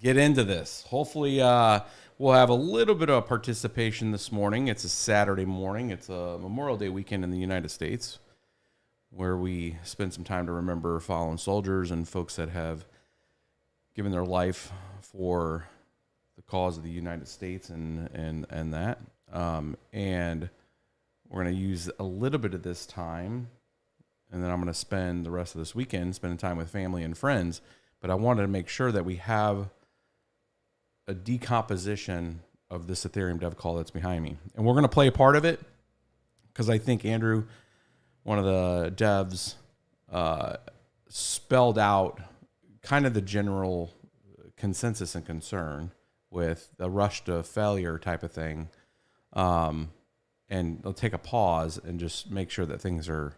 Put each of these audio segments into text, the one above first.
get into this. Hopefully, we'll have a little bit of participation this morning. It's a Saturday morning. It's a Memorial Day weekend in the United States, where we spend some time to remember fallen soldiers and folks that have given their life for the cause of the United States and that. And we're going to use a little bit of this time, and then I'm going to spend the rest of this weekend spending time with family and friends. But I wanted to make sure that we have a decomposition of this Ethereum dev call that's behind me. And we're going to play a part of it because I think Andrew, one of the devs, spelled out kind of the general consensus and concern with the rush to failure type of thing. And they'll take a pause and just make sure that things are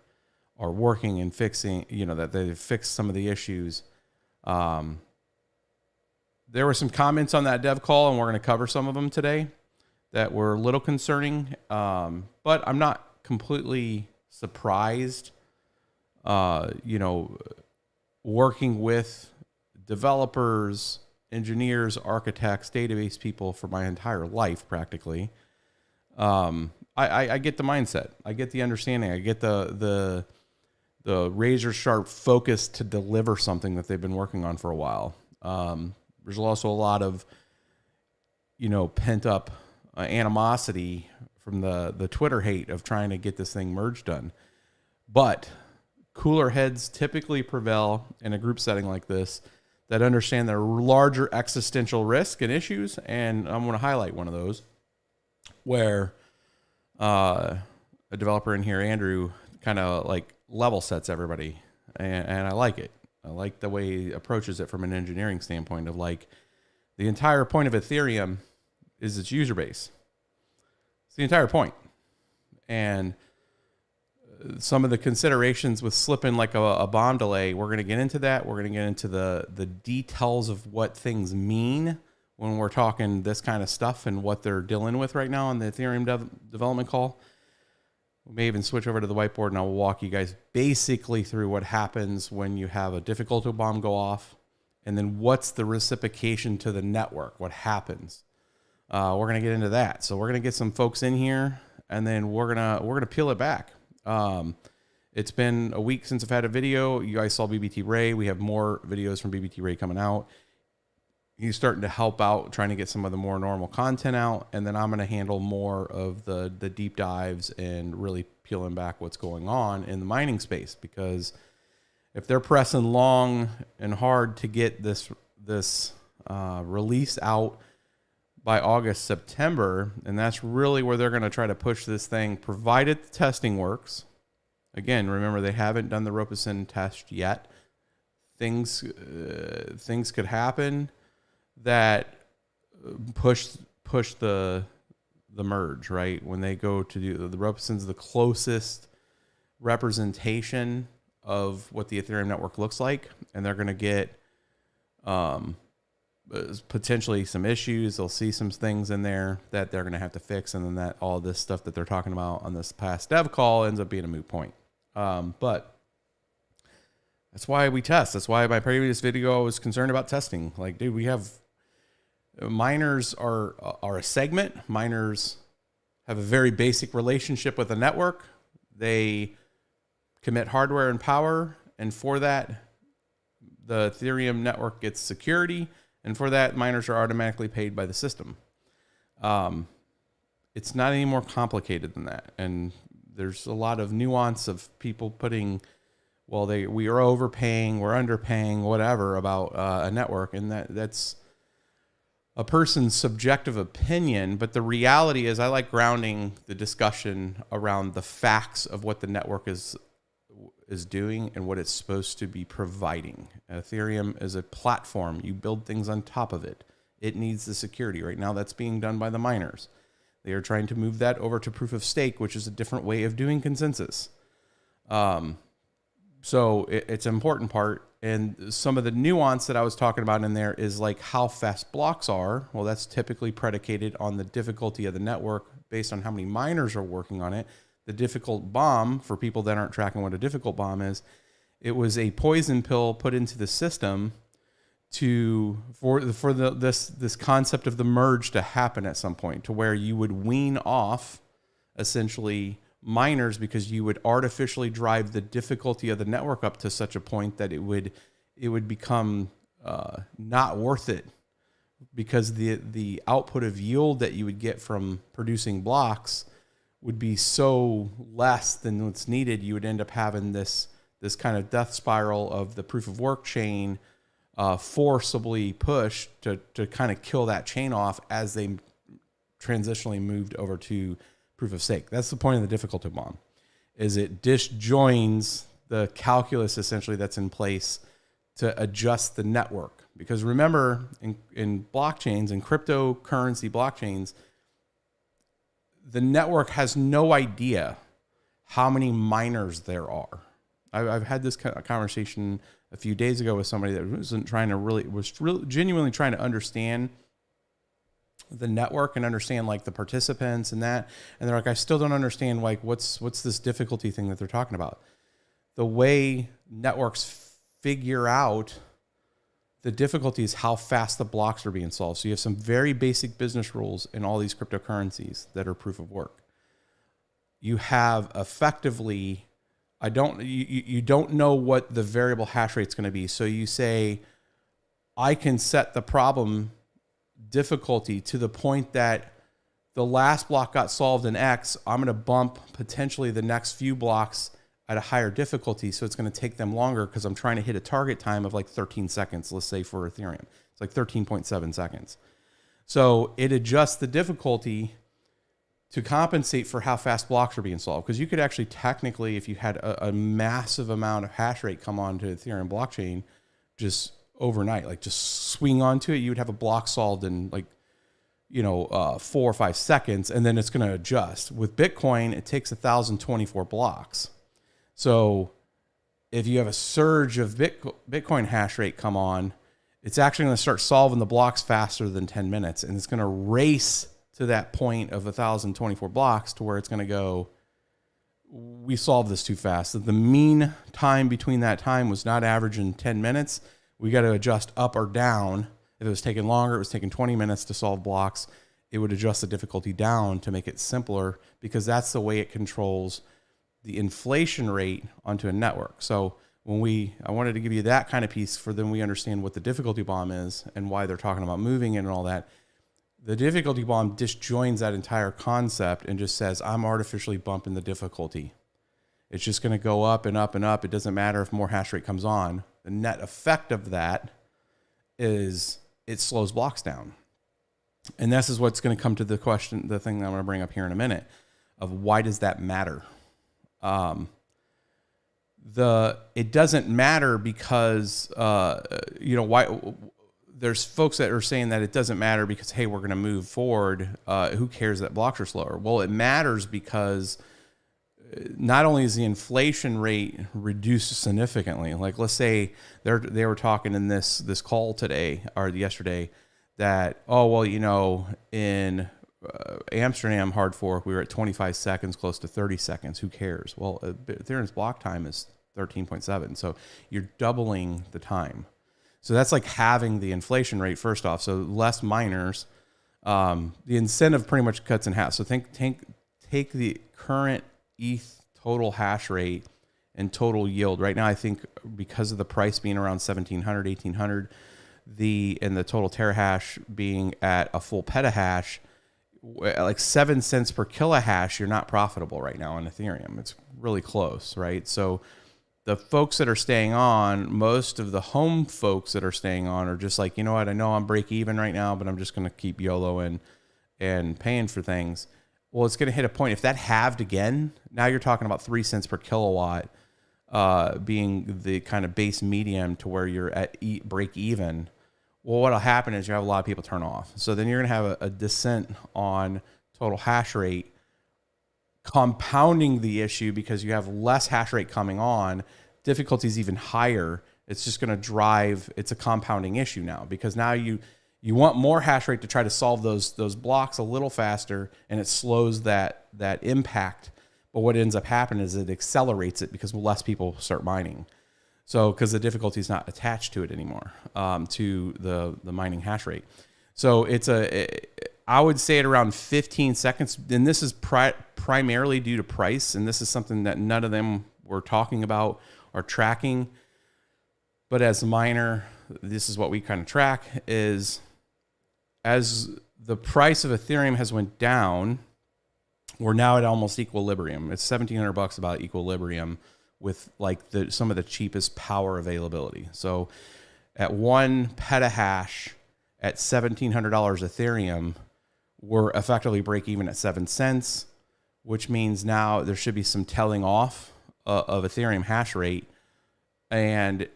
working and fixing, that they've fixed some of the issues. There were some comments on that dev call, and we're going to cover some of them today that were a little concerning. But I'm not completely surprised. Working with developers, engineers, architects, database people for my entire life, practically. I get the mindset. I get the understanding. I get the razor sharp focus to deliver something that they've been working on for a while. There's also a lot of, pent up animosity from the Twitter hate of trying to get this thing merged done. But cooler heads typically prevail in a group setting like this that understand their larger existential risk and issues. And I'm going to highlight one of those where a developer in here, Andrew, kind of like level sets everybody. And I like it. I like the way he approaches it from an engineering standpoint of like the entire point of Ethereum is its user base. It's the entire point. And some of the considerations with slipping like a bomb delay, we're going to get into that. We're going to get into the details of what things mean when we're talking this kind of stuff and what they're dealing with right now on the Ethereum development call. We may even switch over to the whiteboard, and I'll walk you guys basically through what happens when you have a difficulty bomb go off, and then what's the reciprocation to the network, what happens. We're going to get into that. So we're going to get some folks in here, and then we're going to peel it back. It's been a week since I've had a video. You guys saw BBT Ray. We have more videos from BBT Ray coming out. He's starting to help out, trying to get some of the more normal content out. And then I'm going to handle more of the deep dives and really peeling back what's going on in the mining space. Because if they're pressing long and hard to get this release out by August, September, and that's really where they're going to try to push this thing, provided the testing works. Again, remember, they haven't done the Robeson test yet. Things could happen that push the merge, right? When they go to do the Robeson's the closest representation of what the Ethereum network looks like, and they're going to get potentially some issues. They'll see some things in there that they're going to have to fix, and then that all this stuff that they're talking about on this past dev call ends up being a moot point. But that's why we test. That's why my previous video I was concerned about testing. Like, dude, we have miners are a segment. Miners have a very basic relationship with the network. They commit hardware and power, and for that, the Ethereum network gets security, and for that, miners are automatically paid by the system. It's not any more complicated than that, and there's a lot of nuance of people putting, we are overpaying, we're underpaying, whatever about a network, and that's a person's subjective opinion. But the reality is, I like grounding the discussion around the facts of what the network is doing and what it's supposed to be providing. Ethereum is a platform. You build things on top of it. It needs the security. Right now, that's being done by the miners. They are trying to move that over to proof of stake, which is a different way of doing consensus. So it's an important part. And some of the nuance that I was talking about in there is like how fast blocks are. Well, that's typically predicated on the difficulty of the network based on how many miners are working on it. The difficult bomb, for people that aren't tracking what a difficult bomb is, it was a poison pill put into the system this concept of the merge to happen at some point, to where you would wean off essentially miners, because you would artificially drive the difficulty of the network up to such a point that it would become not worth it, because the output of yield that you would get from producing blocks would be so less than what's needed. You would end up having this kind of death spiral of the proof of work chain forcibly pushed to kind of kill that chain off as they transitionally moved over to proof of stake. That's the point of the difficulty bomb, is it disjoins the calculus essentially that's in place to adjust the network. Because remember, in blockchains, in cryptocurrency blockchains, the network has no idea how many miners there are. I've had this kind of conversation a few days ago with somebody that was genuinely trying to understand the network and understand like the participants and that. And they're like, I still don't understand like what's this difficulty thing that they're talking about. The way networks figure out the difficulty is how fast the blocks are being solved. So you have some very basic business rules in all these cryptocurrencies that are proof of work. You have effectively, you don't know what the variable hash rate is going to be. So you say, I can set the problem difficulty to the point that the last block got solved in X. I'm going to bump potentially the next few blocks at a higher difficulty. So it's going to take them longer because I'm trying to hit a target time of like 13 seconds, let's say for Ethereum. It's like 13.7 seconds. So it adjusts the difficulty to compensate for how fast blocks are being solved. Because you could actually technically, if you had a massive amount of hash rate come onto Ethereum blockchain, just overnight, like just swing onto it, you would have a block solved in like, 4 or 5 seconds, and then it's going to adjust. With Bitcoin, it takes 1,024 blocks. So if you have a surge of Bitcoin hash rate come on, it's actually going to start solving the blocks faster than 10 minutes. And it's going to race to that point of 1,024 blocks to where it's going to go, we solved this too fast. The mean time between that time was not averaging 10 minutes. We got to adjust up or down. If it was taking longer, it was taking 20 minutes to solve blocks, it would adjust the difficulty down to make it simpler, because that's the way it controls the inflation rate onto a network. So I wanted to give you that kind of piece for then we understand what the difficulty bomb is and why they're talking about moving it and all that. The difficulty bomb disjoins that entire concept and just says, I'm artificially bumping the difficulty. It's just going to go up and up and up. It doesn't matter if more hash rate comes on. The net effect of that is it slows blocks down. And this is what's going to come to the question, the thing that I'm going to bring up here in a minute, of why does that matter? It doesn't matter because, why there's folks that are saying that it doesn't matter because, hey, we're going to move forward. Who cares that blocks are slower? Well, it matters because not only is the inflation rate reduced significantly, like let's say they were talking in this call today or yesterday that, in Amsterdam hard fork, we were at 25 seconds, close to 30 seconds. Who cares? Well, Ethereum's block time is 13.7. So you're doubling the time. So that's like having the inflation rate first off. So less miners, the incentive pretty much cuts in half. So take the current ETH total hash rate and total yield. Right now, I think because of the price being around 1,700, 1,800, and the total terahash being at a full petahash, like 7 cents per kilohash, you're not profitable right now on Ethereum. It's really close, right? So the folks that are staying on, most of the home folks that are staying on are just like, you know what, I know I'm break even right now, but I'm just going to keep YOLOing and paying for things. Well, it's going to hit a point. If that halved again, now you're talking about 3 cents per kilowatt being the kind of base medium to where you're at break even. Well, what'll happen is you have a lot of people turn off. So then you're going to have a descent on total hash rate, compounding the issue because you have less hash rate coming on. Difficulty is even higher. It's just going to drive. It's a compounding issue now because now you want more hash rate to try to solve those blocks a little faster, and it slows that impact. But what ends up happening is it accelerates it because less people start mining. So, because the difficulty is not attached to it anymore, to the mining hash rate. So I would say at around 15 seconds, and this is primarily due to price, and this is something that none of them were talking about or tracking. But as a miner, this is what we kind of track, is as the price of Ethereum has went down, we're now at almost equilibrium. It's $1,700 about equilibrium with like some of the cheapest power availability. So at 1 petahash at $1,700 Ethereum, we're effectively break even at 7 cents, which means now there should be some telling off of Ethereum hash rate. And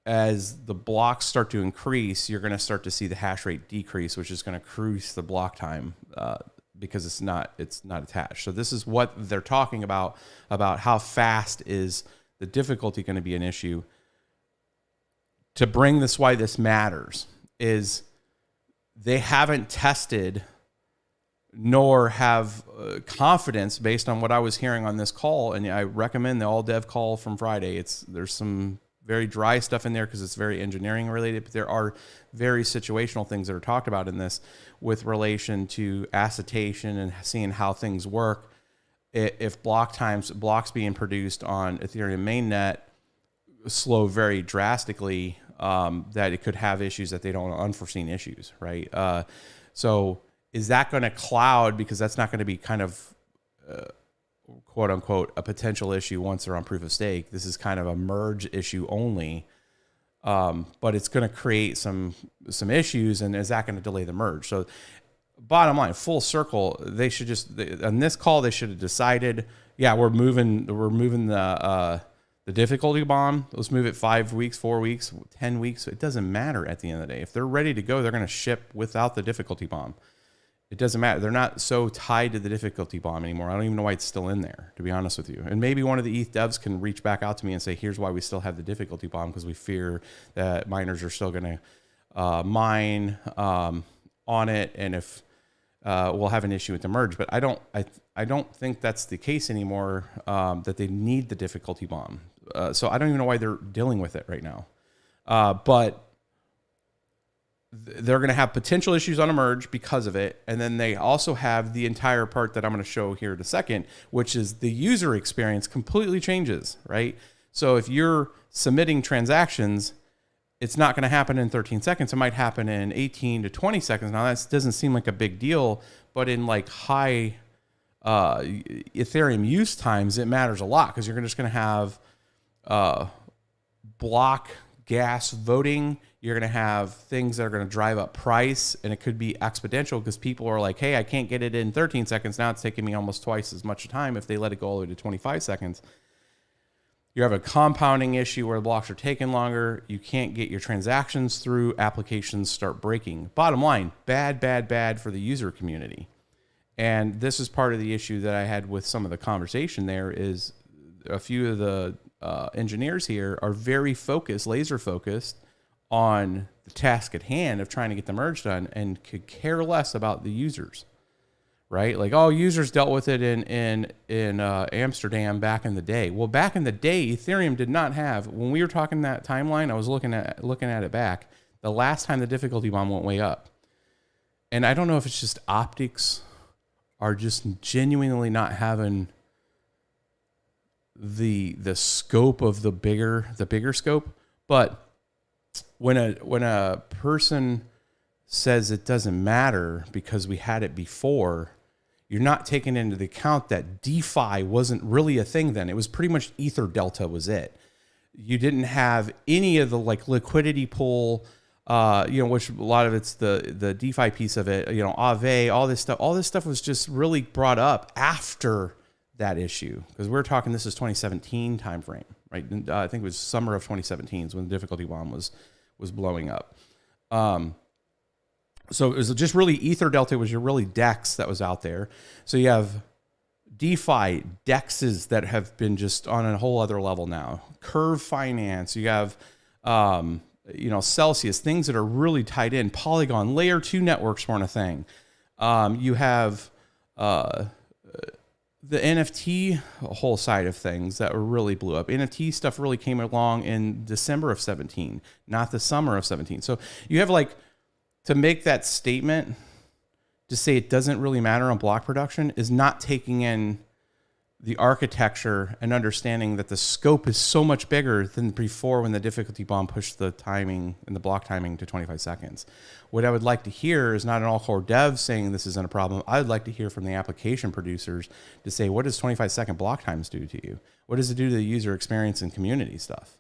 as the blocks start to increase, you're going to start to see the hash rate decrease, which is going to increase the block time because it's not attached. So this is what they're talking about how fast is the difficulty going to be an issue. To bring this, why this matters is they haven't tested nor have confidence based on what I was hearing on this call. And I recommend the all dev call from Friday. There's some very dry stuff in there because it's very engineering related, but there are very situational things that are talked about in this with relation to acetation and seeing how things work. If blocks being produced on Ethereum mainnet slow very drastically, that it could have issues that they don't, unforeseen issues, right? So is that going to cloud, because that's not going to be kind of quote unquote a potential issue once they're on proof of stake. This is kind of a merge issue only, but it's going to create some issues, and is that going to delay the merge? So bottom line, full circle, they should just, on this call, they should have decided, yeah, we're moving the difficulty bomb. Let's move it 5 weeks, 4 weeks, 10 weeks. It doesn't matter at the end of the day. If they're ready to go, they're going to ship without the difficulty bomb. It doesn't matter. They're not so tied to the difficulty bomb anymore. I don't even know why it's still in there, to be honest with you. And maybe one of the ETH devs can reach back out to me and say, here's why we still have the difficulty bomb, because we fear that miners are still going to mine on it, and if we'll have an issue with the merge. But I don't think that's the case anymore, that they need the difficulty bomb. So I don't even know why they're dealing with it right now. But they're going to have potential issues on a merge because of it. And then they also have the entire part that I'm going to show here in a second, which is the user experience completely changes, right? So if you're submitting transactions, it's not going to happen in 13 seconds. It might happen in 18 to 20 seconds. Now that doesn't seem like a big deal, but in like high Ethereum use times, it matters a lot, because you're just going to have block gas voting. You're going to have things that are going to drive up price, and it could be exponential because people are like, hey, I can't get it in 13 seconds. Now it's taking me almost twice as much time if they let it go all the way to 25 seconds. You have a compounding issue where the blocks are taking longer. You can't get your transactions through. Applications start breaking. Bottom line, bad for the user community. And this is part of the issue that I had with some of the conversation there, is a few of the engineers here are very focused, laser focused on the task at hand of trying to get the merge done, and could care less about the users, right? Like, oh, users dealt with it in Amsterdam back in the day. Well, back in the day, Ethereum did not have, when we were talking that timeline, I was looking at it back, the last time the difficulty bomb went way up. And I don't know if it's just optics are just genuinely not having the scope of the bigger scope. But when a person says it doesn't matter because we had it before, you're not taking into the account that DeFi wasn't really a thing then. It was pretty much Ether Delta was it. You didn't have any of the like liquidity pool, which a lot of it's the DeFi piece of it, Aave, all this stuff was just really brought up after that issue, because we're talking, this is 2017 timeframe, right? I think it was summer of 2017 is when the difficulty bomb was blowing up. So it was just really Ether Delta was your really DEX that was out there. So you have DeFi DEXs that have been just on a whole other level now. Curve Finance, you have Celsius, things that are really tied in. Polygon, layer 2 networks weren't a thing. You have the NFT whole side of things that really blew up. NFT stuff really came along in December of 17, not the summer of 17. So you have like, to make that statement, to say it doesn't really matter on block production is not taking in the architecture and understanding that the scope is so much bigger than before when the difficulty bomb pushed the timing and the block timing to 25 seconds. What I would like to hear is not an all-core dev saying this isn't a problem. I would like to hear from the application producers to say, what does 25-second block times do to you? What does it do to the user experience and community stuff?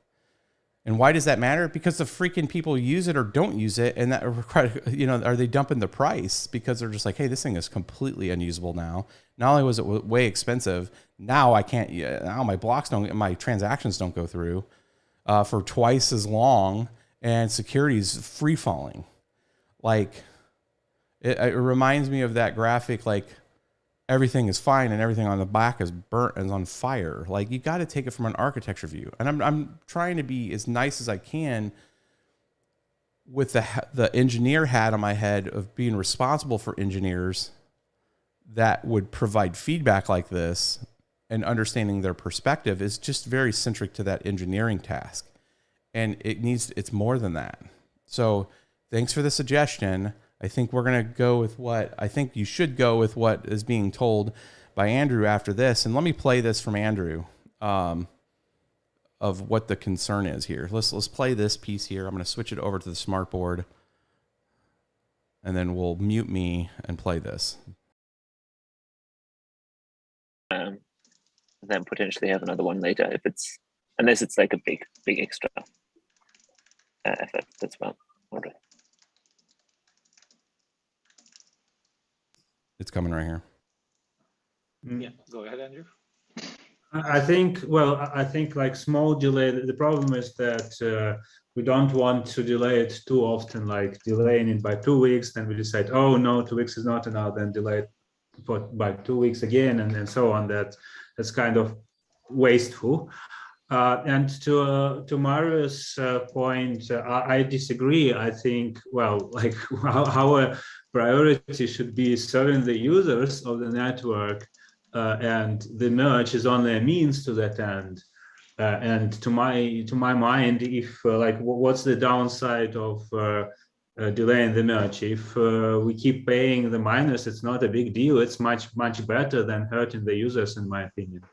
And why does that matter? Because the freaking people use it or don't use it, and that, are they dumping the price because they're just like, hey, this thing is completely unusable now. Not only was it way expensive, now I can't. Now my transactions don't go through for twice as long, and security's free falling. Like it reminds me of that graphic, like everything is fine and everything on the back is burnt and on fire. Like you got to take it from an architecture view. And I'm trying to be as nice as I can with the engineer hat on my head of being responsible for engineers that would provide feedback like this, and understanding their perspective is just very centric to that engineering task. And it's more than that. So thanks for the suggestion. I think we're going to go with you should go with what is being told by Andrew after this. And let me play this from Andrew of what the concern is here. Let's play this piece here. I'm going to switch it over to the smartboard, and then we'll mute me and play this. Then potentially have another one later unless it's like a big extra effort as well. All right. It's coming right here. Yeah, go ahead, Andrew. I think like small delay, the problem is that we don't want to delay it too often, like delaying it by 2 weeks, then we decide, oh no, 2 weeks is not enough, then delay it by 2 weeks again, and so on. That's kind of wasteful. And to Mario's point, I disagree. I think, like our priority should be serving the users of the network, and the merge is only a means to that end. And to my mind, if what's the downside of delaying the merge? If we keep paying the miners, it's not a big deal. It's much better than hurting the users, in my opinion.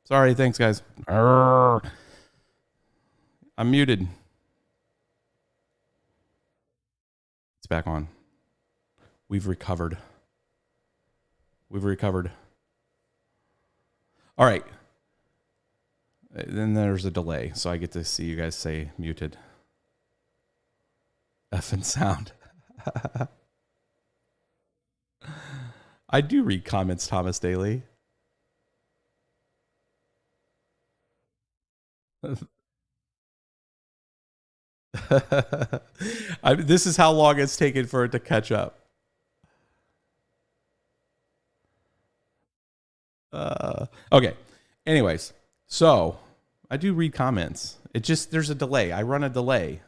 Sorry, thanks, guys. I'm muted. It's back on. We've recovered. All right. Then there's a delay, so I get to see you guys say muted. Effing sound. I do read comments, Thomas Daly. This is how long it's taken for it to catch up. Okay. Anyways, so I do read comments. There's a delay. I run a delay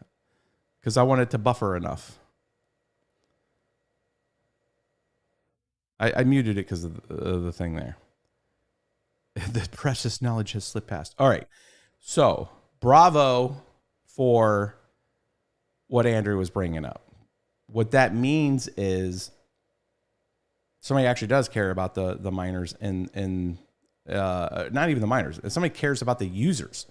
because I want it to buffer enough. I muted it because of the thing there. The precious knowledge has slipped past. All right. So bravo for what Andrew was bringing up. What that means is somebody actually does care about the miners and not even the miners. If somebody cares about the users.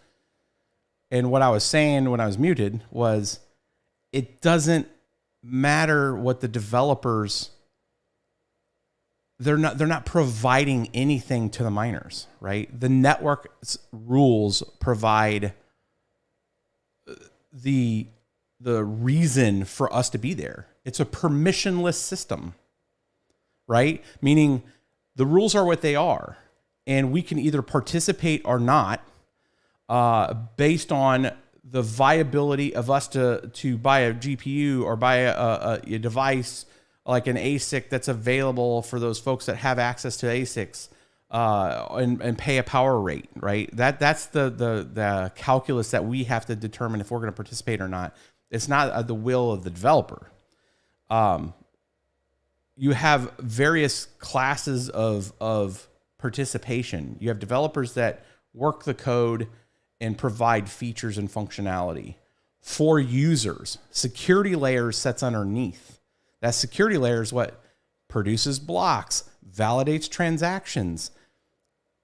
And what I was saying when I was muted was it doesn't matter what the developers, they're not providing anything to the miners, right? The network's rules provide the reason for us to be there. It's a permissionless system, right? Meaning the rules are what they are, and we can either participate or not based on the viability of us to buy a GPU or buy a device like an ASIC that's available for those folks that have access to ASICs and pay a power rate, right? That's the calculus that we have to determine if we're going to participate or not. It's not the will of the developer. You have various classes of participation. You have developers that work the code and provide features and functionality for users. Security layer sits underneath. That security layer is what produces blocks, validates transactions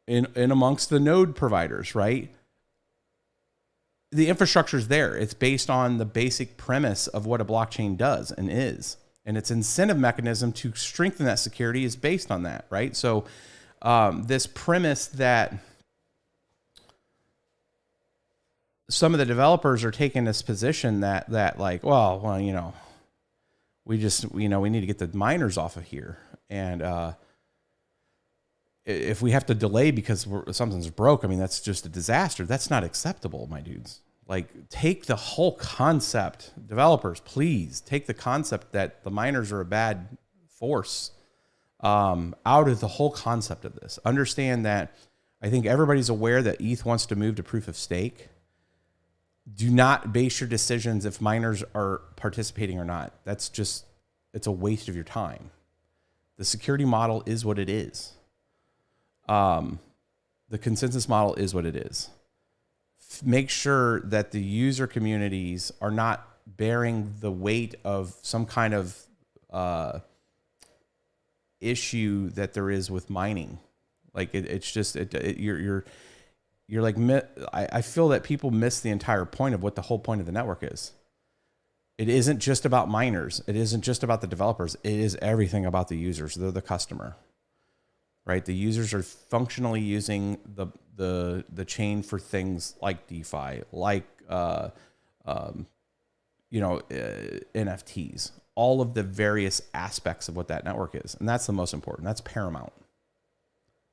in amongst the node providers, right? The infrastructure is there. It's based on the basic premise of what a blockchain does and is. And its incentive mechanism to strengthen that security is based on that, right? So this premise that some of the developers are taking this position that like, well, you know, we need to get the miners off of here. And if we have to delay because something's broke, I mean, that's just a disaster. That's not acceptable, my dudes. Like, take the whole concept. Developers, please take the concept that the miners are a bad force out of the whole concept of this. Understand that I think everybody's aware that ETH wants to move to proof of stake. Do not base your decisions if miners are participating or not. That's just, it's a waste of your time. The security model is what it is. The consensus model is what it is. Make sure that the user communities are not bearing the weight of some kind of issue that there is with mining. Like it's just you're like, I feel that people miss the entire point of what the whole point of the network is. It isn't just about miners. It isn't just about the developers. It is everything about the users. They're the customer, right? The users are functionally using the chain for things like DeFi, like NFTs, all of the various aspects of what that network is, and that's the most important. That's paramount.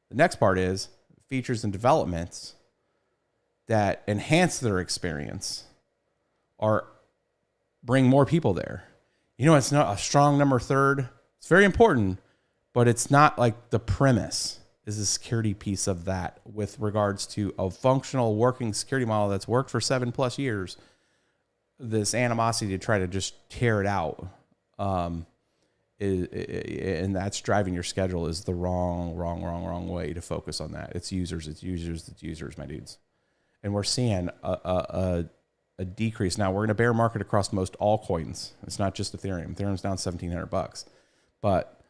The next part is features and developments that enhance their experience or bring more people there. You know, it's not a strong number third. It's very important, but it's not like the premise is the security piece of that with regards to a functional working security model that's worked for 7+ years. This animosity to try to just tear it out and that's driving your schedule is the wrong way to focus on that. It's users, my dudes. And we're seeing a decrease. Now we're in a bear market across most altcoins. It's not just Ethereum. Ethereum's down $1,700, but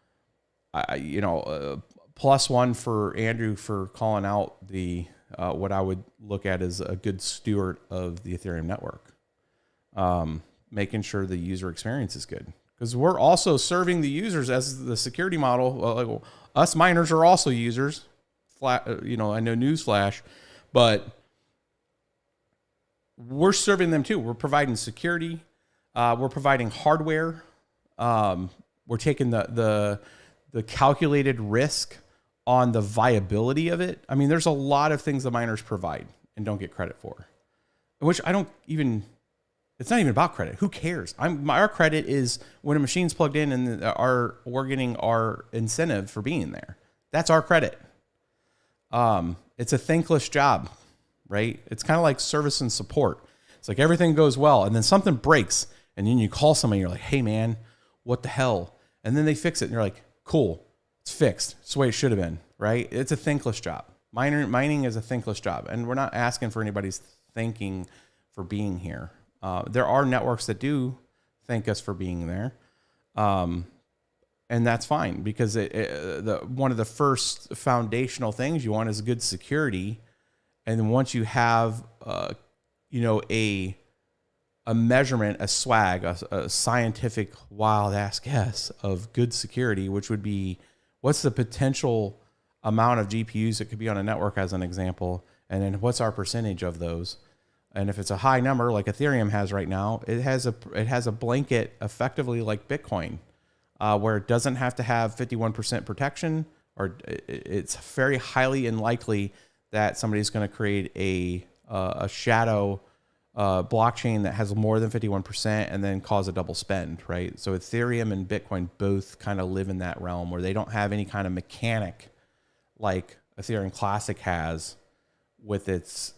plus one for Andrew for calling out the what I would look at as a good steward of the Ethereum network, making sure the user experience is good. Because we're also serving the users as the security model. Us miners are also users. I know newsflash, but we're serving them too. We're providing security. We're providing hardware. We're taking the calculated risk on the viability of it. I mean, there's a lot of things the miners provide and don't get credit for, which I don't even. It's not even about credit. Who cares? Our credit is when a machine's plugged in and we're getting our incentive for being there. That's our credit. It's a thankless job, right? It's kind of like service and support. It's like everything goes well and then something breaks and then you call somebody and you're like, hey man, what the hell? And then they fix it and you're like, cool, it's fixed. It's the way it should have been, right? It's a thankless job. Mining is a thankless job. And we're not asking for anybody's thanking for being here. There are networks that do thank us for being there. and that's fine, because one of the first foundational things you want is good security. And then once you have, a measurement, a swag, a scientific wild ass guess of good security, which would be what's the potential amount of GPUs that could be on a network, as an example, and then what's our percentage of those. And if it's a high number like Ethereum has right now, it has a blanket effectively like Bitcoin, where it doesn't have to have 51% protection, or it's very highly unlikely that somebody's going to create a shadow blockchain that has more than 51% and then cause a double spend, right? So Ethereum and Bitcoin both kind of live in that realm where they don't have any kind of mechanic like Ethereum Classic has with its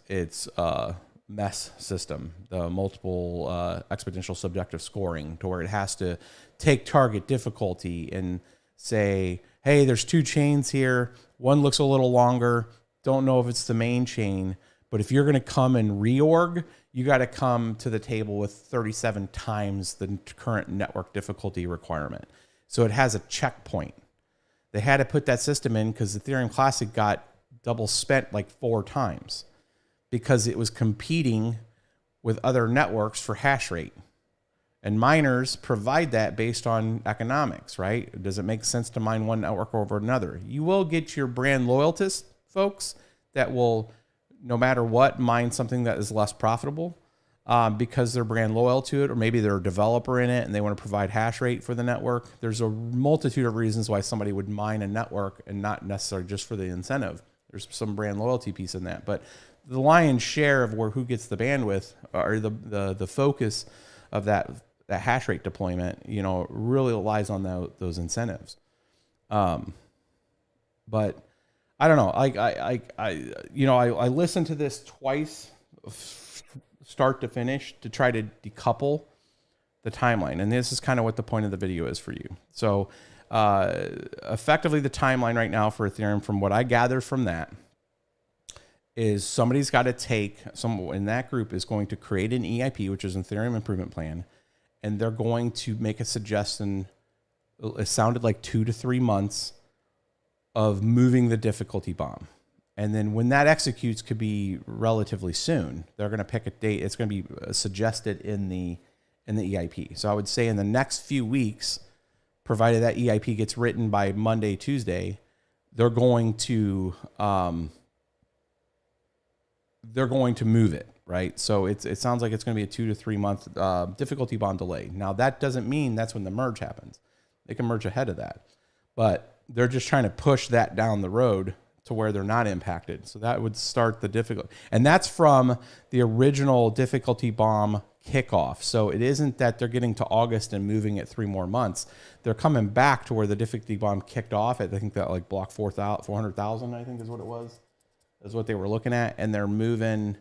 MES system, the multiple exponential subjective scoring, to where it has to take target difficulty and say, hey, there's two chains here. One looks a little longer. Don't know if it's the main chain, but if you're going to come and reorg, you got to come to the table with 37 times the current network difficulty requirement. So it has a checkpoint. They had to put that system in because Ethereum Classic got double spent like 4 times because it was competing with other networks for hash rate. And miners provide that based on economics, right? Does it make sense to mine one network over another? You will get your brand loyalists, folks, that will, no matter what, mine something that is less profitable because they're brand loyal to it, or maybe they're a developer in it and they want to provide hash rate for the network. There's a multitude of reasons why somebody would mine a network, and not necessarily just for the incentive. There's some brand loyalty piece in that, but the lion's share of who gets the bandwidth, or the focus of that hash rate deployment, really lies on those incentives. But I don't know. I listened to this twice, start to finish, to try to decouple the timeline. And this is kind of what the point of the video is for you. So effectively the timeline right now for Ethereum, from what I gather from that, is somebody's got to someone in that group is going to create an EIP, which is an Ethereum Improvement Plan, and they're going to make a suggestion. It sounded like 2 to 3 months of moving the difficulty bomb. And then when that executes, could be relatively soon. They're going to pick a date. It's going to be suggested in the EIP. So I would say in the next few weeks, provided that EIP gets written by Monday, Tuesday, they're going to move it, right? So it sounds like it's going to be a 2 to 3 month difficulty bomb delay. Now that doesn't mean that's when the merge happens. They can merge ahead of that, but they're just trying to push that down the road to where they're not impacted. So that would start the difficulty. And that's from the original difficulty bomb kickoff. So it isn't that they're getting to August and moving it 3 more months. They're coming back to where the difficulty bomb kicked off at, I think that like block 400,000, I think is what it was. Is what they were looking at. And they're moving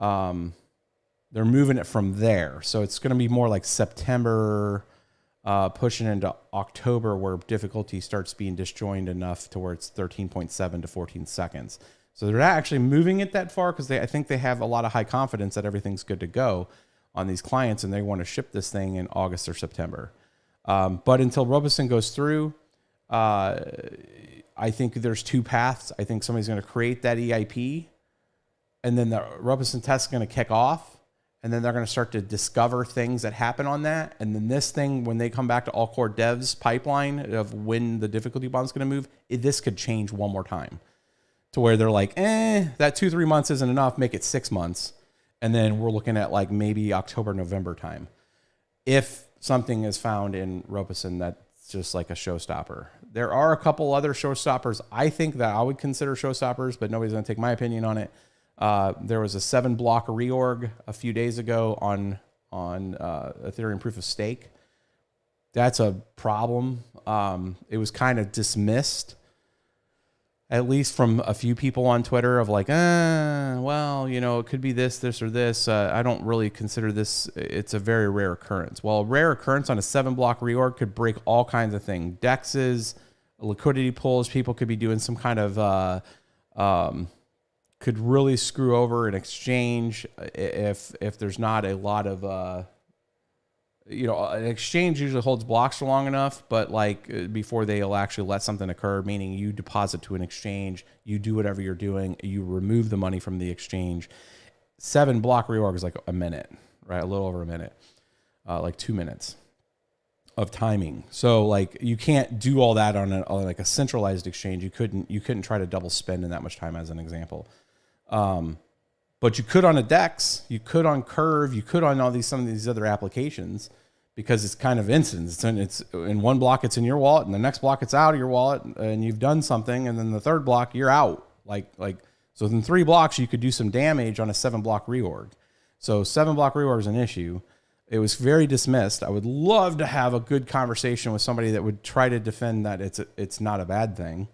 it from there. So it's going to be more like September, pushing into October, where difficulty starts being disjoined enough to where it's 13.7 to 14 seconds. So they're not actually moving it that far because I think they have a lot of high confidence that everything's good to go on these clients, and they want to ship this thing in August or September. But until Robeson goes through, I think there's 2 paths. I think somebody's going to create that EIP, and then the Robeson test is going to kick off. And then they're going to start to discover things that happen on that. And then this thing, when they come back to all core devs pipeline of when the difficulty bomb is going to move, this could change one more time to where they're like, that 2-3 months isn't enough. Make it 6 months. And then we're looking at like maybe October, November time. If something is found in Robeson that's just like a showstopper. There are a couple other showstoppers I think that I would consider showstoppers, but nobody's going to take my opinion on it. There was a 7-block reorg a few days ago on Ethereum proof of stake. That's a problem. It was kind of dismissed, at least from a few people on Twitter, of like, well, it could be this or this. I don't really consider this. It's a very rare occurrence. Well, a rare occurrence on a 7-block reorg could break all kinds of things. DEXs, liquidity pools, people could be doing some kind of, could really screw over an exchange if there's not a lot of an exchange usually holds blocks for long enough, but like before they'll actually let something occur, meaning you deposit to an exchange, you do whatever you're doing, you remove the money from the exchange. 7 block reorg is like a minute, right? A little over a minute, like 2 minutes of timing. So like you can't do all that on like a centralized exchange. You couldn't try to double spend in that much time, as an example. But you could on a DEX, you could on Curve, you could on some of these other applications, because it's kind of instant. It's in one block, it's in your wallet, and the next block, it's out of your wallet, and you've done something, and then the third block, you're out. So in 3 blocks, you could do some damage on a 7 block reorg. So 7 block reorg is an issue. It was very dismissed. I would love to have a good conversation with somebody that would try to defend that it's not a bad thing.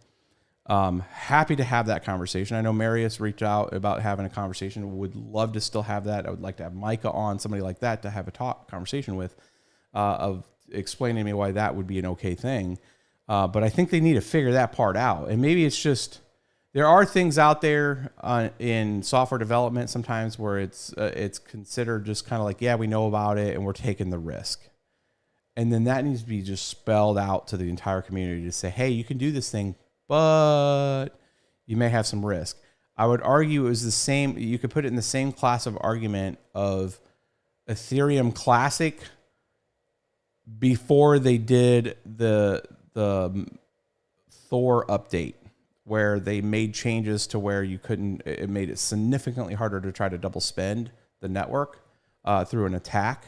Happy to have that conversation. I know Marius reached out about having a conversation. Would love to still have that. I would like to have Micah on, somebody like that, to have a conversation with, of explaining to me why that would be an okay thing. But I think they need to figure that part out. And maybe it's just, there are things out there in software development sometimes where it's considered just kind of like, yeah, we know about it and we're taking the risk. And then that needs to be just spelled out to the entire community to say, hey, you can do this thing, but you may have some risk. I would argue it was the same. You could put it in the same class of argument of Ethereum Classic before they did the Thor update, where they made changes to where it made it significantly harder to try to double spend the network through an attack.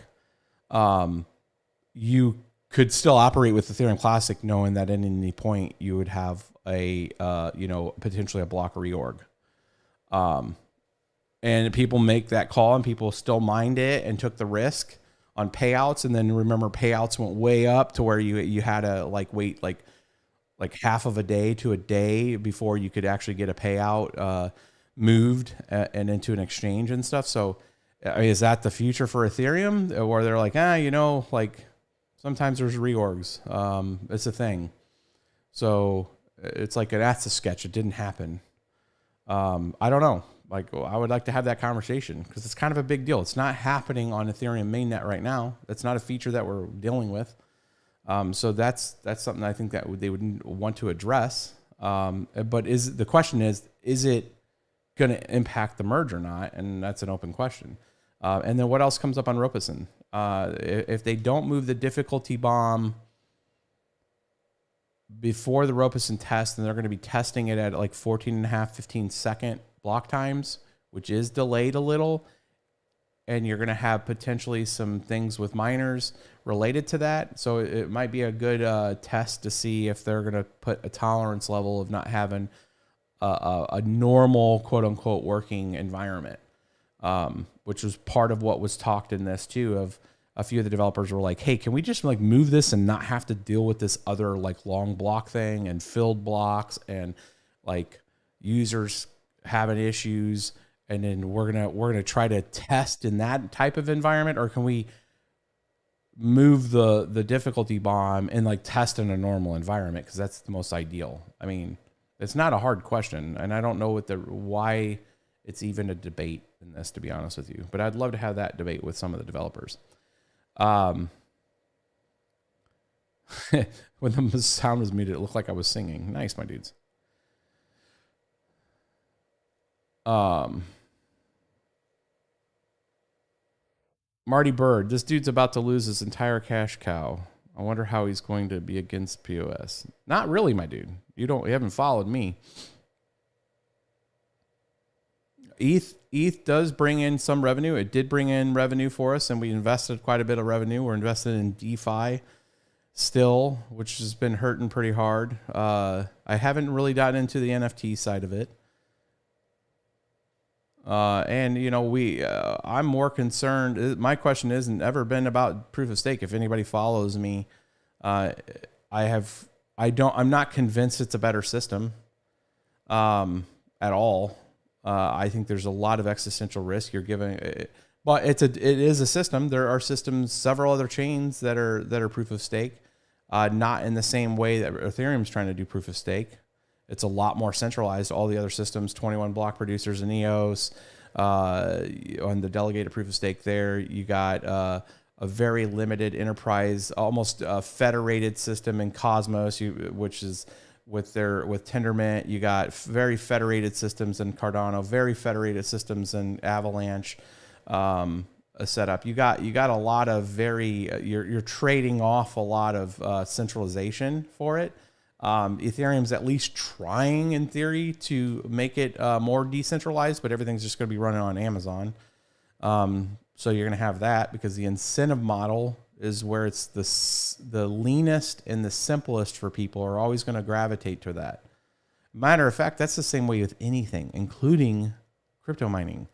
You could still operate with Ethereum Classic knowing that at any point you would have potentially a block reorg. And people make that call, and people still mined it and took the risk on payouts. And then remember, payouts went way up to where you had to wait like half of a day to a day before you could actually get a payout moved and into an exchange and stuff. So is that the future for Ethereum, where they're like, sometimes there's reorgs. It's a thing. So it's like, that's a sketch. It didn't happen. I don't know. I would like to have that conversation, because it's kind of a big deal. It's not happening on Ethereum mainnet right now. That's not a feature that we're dealing with. So that's something I think that they would want to address. But the question is it going to impact the merge or not? And that's an open question. And then what else comes up on Ropeson? If they don't move the difficulty bomb before the Ropeson test, then they're going to be testing it at 15 second block times, which is delayed a little. And you're going to have potentially some things with miners related to that. So it might be a good test to see if they're going to put a tolerance level of not having a normal, quote unquote, working environment, which was part of what was talked in this too. Of a few of the developers were like, hey, can we just move this and not have to deal with this other long block thing and filled blocks and users having issues, and then we're gonna try to test in that type of environment? Or can we move the difficulty bomb and test in a normal environment, because that's the most ideal? I mean, it's not a hard question, and I don't know why it's even a debate in this, to be honest with you. But I'd love to have that debate with some of the developers. When the sound was muted, it looked like I was singing. Nice, my dudes. Marty Bird, this dude's about to lose his entire cash cow. I wonder how he's going to be against POS. Not really, my dude. You haven't followed me. ETH does bring in some revenue. It did bring in revenue for us, and we invested quite a bit of revenue. We're invested in DeFi still, which has been hurting pretty hard. I haven't really gotten into the NFT side of it. And I'm more concerned. My question isn't ever been about proof of stake. If anybody follows me, I'm not convinced it's a better system, at all. I think there's a lot of existential risk you're giving, but it is a system. There are systems, several other chains that are proof of stake, not in the same way that Ethereum's trying to do proof of stake. It's a lot more centralized. All the other systems, 21 block producers and EOS, on the delegated proof of stake there, you got a very limited enterprise, almost a federated system in Cosmos, which is with Tendermint. You got very federated systems in Cardano, very federated systems in Avalanche. A setup. You got a lot of you're trading off a lot of centralization for it. Ethereum's at least trying in theory to make it more decentralized, but everything's just going to be running on Amazon. So you're going to have that because the incentive model is where it's the leanest and the simplest for people are always going to gravitate to that. Matter of fact, that's the same way with anything, including crypto mining.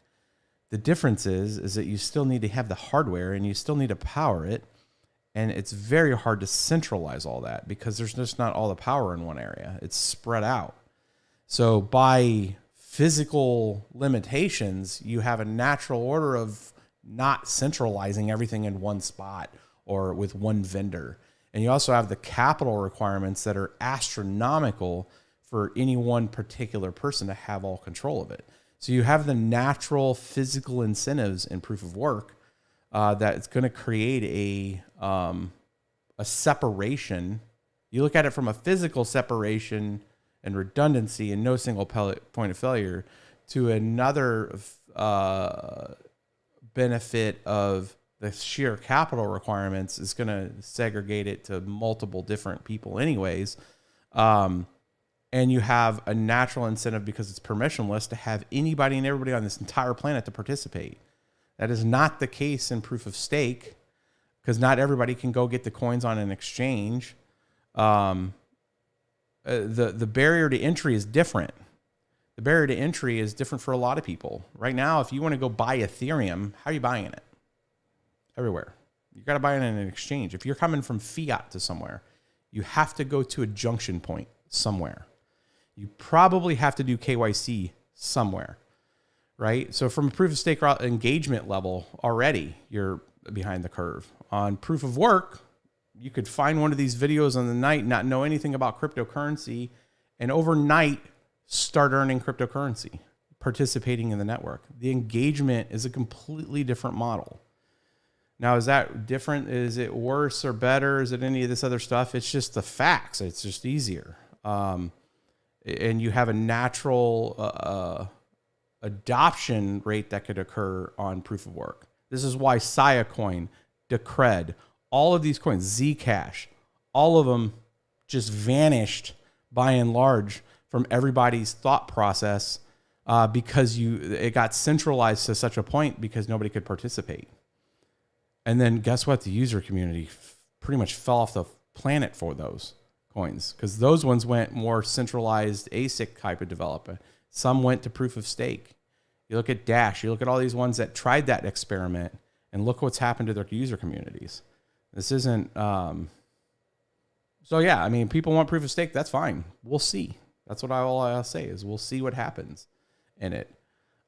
The difference is that you still need to have the hardware and you still need to power it. And it's very hard to centralize all that because there's just not all the power in one area. It's spread out. So by physical limitations, you have a natural order of not centralizing everything in one spot or with one vendor. And you also have the capital requirements that are astronomical for any one particular person to have all control of it. So you have the natural physical incentives in proof of work that it's going to create a separation. You look at it from a physical separation and redundancy and no single point of failure to another benefit of the sheer capital requirements is going to segregate it to multiple different people anyways. And you have a natural incentive because it's permissionless to have anybody and everybody on this entire planet to participate. That is not the case in proof of stake because not everybody can go get the coins on an exchange. The barrier to entry is different. The barrier to entry is different for a lot of people. Right now, if you want to go buy Ethereum, how are you buying it? Everywhere. You got to buy it in an exchange. If you're coming from fiat to somewhere, you have to go to a junction point somewhere. You probably have to do KYC somewhere, right? So from a proof of stake engagement level already, you're behind the curve. On proof of work, you could find one of these videos on the night, not know anything about cryptocurrency, and overnight start earning cryptocurrency, participating in the network. The engagement is a completely different model. Now, is that different? Is it worse or better? Is it any of this other stuff? It's just the facts. It's just easier. And you have a natural adoption rate that could occur on proof of work. This is why Sia Coin, Decred, all of these coins, Zcash, all of them just vanished by and large from everybody's thought process because it got centralized to such a point because nobody could participate. And then guess what? The user community pretty much fell off the planet for those coins because those ones went more centralized ASIC type of development. Some went to proof of stake. You look at Dash, you look at all these ones that tried that experiment and look what's happened to their user communities. This isn't, so yeah, I mean, people want proof of stake. That's fine. We'll see. That's what all I'll say is we'll see what happens in it.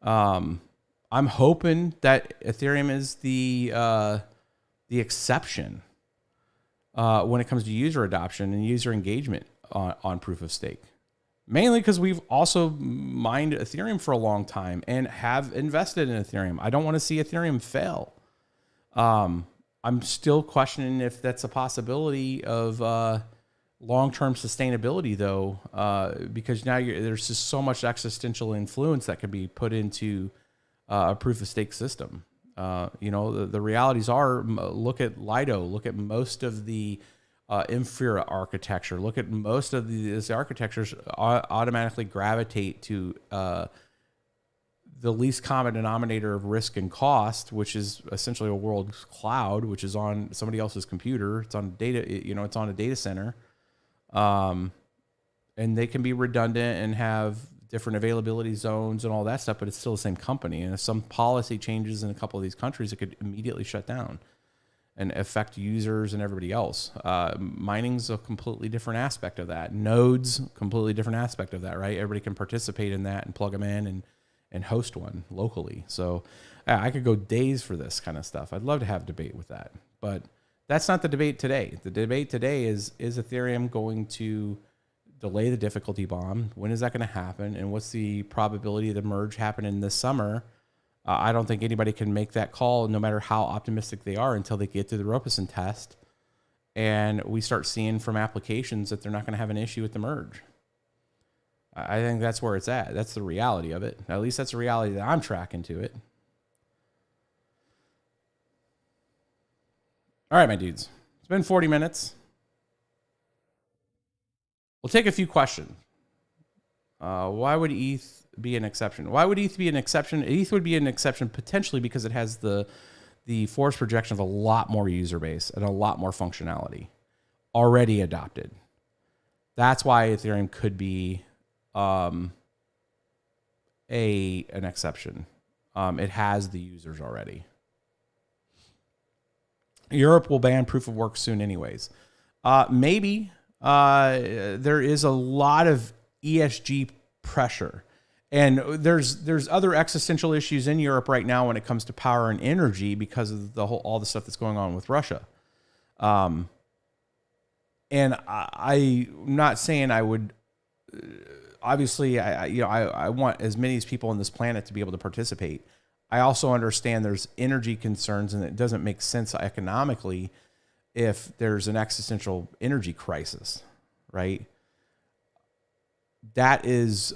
I'm hoping that Ethereum is the exception when it comes to user adoption and user engagement on proof of stake. Mainly because we've also mined Ethereum for a long time and have invested in Ethereum. I don't want to see Ethereum fail. I'm still questioning if that's a possibility of long-term sustainability, though, because now there's just so much existential influence that could be put into a proof of stake system. The realities are, look at Lido, look at most of the Infura architecture, look at most of these architectures automatically gravitate to the least common denominator of risk and cost, which is essentially a world cloud, which is on somebody else's computer. It's on data, it's on a data center. And they can be redundant and have different availability zones and all that stuff, but it's still the same company. And if some policy changes in a couple of these countries, it could immediately shut down and affect users and everybody else. Mining's a completely different aspect of that. Nodes, completely different aspect of that, right? Everybody can participate in that and plug them in and host one locally. So I could go days for this kind of stuff. I'd love to have debate with that, but that's not the debate today. The debate today is Ethereum going to delay the difficulty bomb? When is that going to happen? And what's the probability of the merge happening this summer I don't think anybody can make that call, no matter how optimistic they are, until they get through the Robeson test, and we start seeing from applications that they're not going to have an issue with the merge. I think that's where it's at. That's the reality of it. At least that's the reality that I'm tracking to it. All right, my dudes. It's been 40 minutes. We'll take a few questions. Why would ETH be an exception? Why would ETH be an exception? ETH would be an exception potentially because it has the force projection of a lot more user base and a lot more functionality already adopted. That's why Ethereum could be an exception. It has the users already. Europe will ban proof of work soon anyways. Maybe. There is a lot of ESG pressure. And there's other existential issues in Europe right now when it comes to power and energy because of all the stuff that's going on with Russia. And I'm not saying I would. Obviously, I want as many people on this planet to be able to participate. I also understand there's energy concerns, and it doesn't make sense economically if there's an existential energy crisis, right? That is